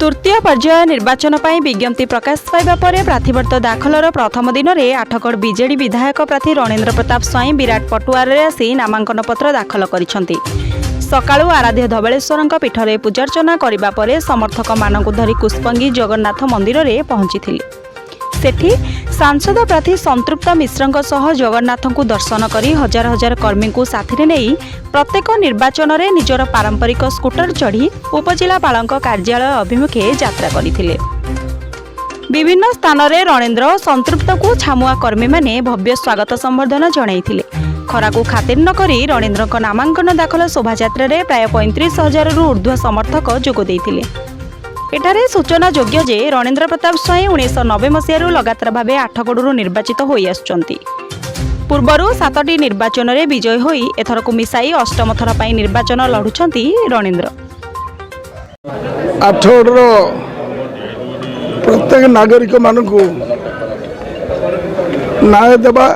तृतीय पर्याय निर्वाचन पर विज्ञप्ति प्रकाश पाइबा परे प्रार्थीपत्र दाखलर प्रथम दिन में आठगड़ बीजेडी विधायक प्रार्थी रणेन्द्र प्रताप स्वाई विराट पटुआर आसी नामांकन पत्र दाखल करिसेंति। सकाळु आराध्य धवलेश्वर पीठरे पूजार्चना करने पर समर्थक मानक धरी कुष्पंगी जगन्नाथ मंदिर में पहुंची। सेठी सांसद प्रार्थी संतृप्त मिश्र सह जगन्नाथ को दर्शन करी हजार हजार कर्मी को साथी नहीं प्रत्येक निर्वाचन में निजर पारंपरिक स्कूटर चढ़ी उपजिलापाल कार्यालय अभिमुखे यात्रा करथिले। विभिन्न स्थान में रणेन्द्र संतृप्त को छामुआ कर्मी माने भव्य स्वागत संबर्धना जणाइथिले। खरा को खातिर न करी रणेन्द्र नामांकन दाखल शोभायात्रा रे प्राय 35,000 रु ऊर्ध्व समर्थक जोग देइथिले। एठारे सूचना योग्य जे रणेन्द्र प्रताप स्वाई 1990 मसीह लगातार भाव आठगड़ू निर्वाचित होई आसुचंती। पूर्वरु 7टी निर्वाचन में विजयी होई एथरकू मिसाई अष्टम थर पई निर्वाचन लढुचंती रणेन्द्र। आठगड़ प्रत्येक नागरिक मानकू न्याय देवा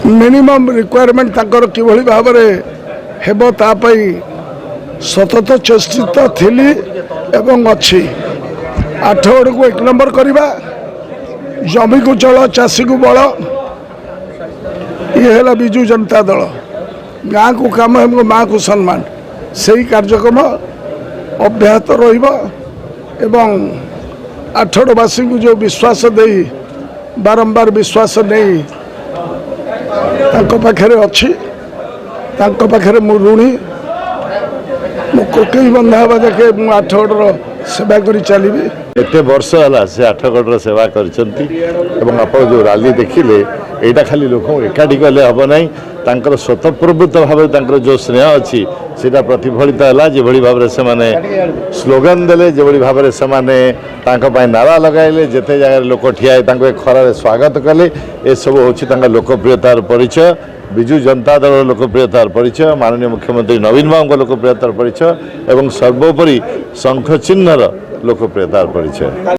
मिनिमम रिक्वायरमेंट ताकर किभली भाव हेबो ता पई सतत चेष्टित थिली एवं अच्छी। आठगड़ को 1 नंबर करवा, जमी को चल चाषी को बल, ये है विजु जनता दल। गाँ को काम एवं माँ को सम्मान से कार्यक्रम अब्याहत एवं आठगड़वासी को जो विश्वास दे बारंबार विश्वास नहीं पाखे अच्छी पाखे मु ऋणी कोकई बंधा हवा देखे आठगड़ सेवा करी चली। एत वर्ष है से आठगड़ सेवा कर जो रैली देखिले यहाँ खाली लोक एकाठी कले हम ना स्वतःप्रवृत्त भाव जो स्नेह अच्छी सीटा प्रतिफलित है। जो भाव से माने स्लोगान देले जो भाव से माने नारा लगाइले जिते जगह लोक ठिया खरार स्वागत कले ए सब हूँ लोकप्रियतार परिचय। विजु जनता दल लोकप्रियतार परिचय, माननीय मुख्यमंत्री नवीन बाबू लोकप्रियतार परिचय एवं सर्वोपरि शंख चिन्हर लोकप्रियतार परिचय।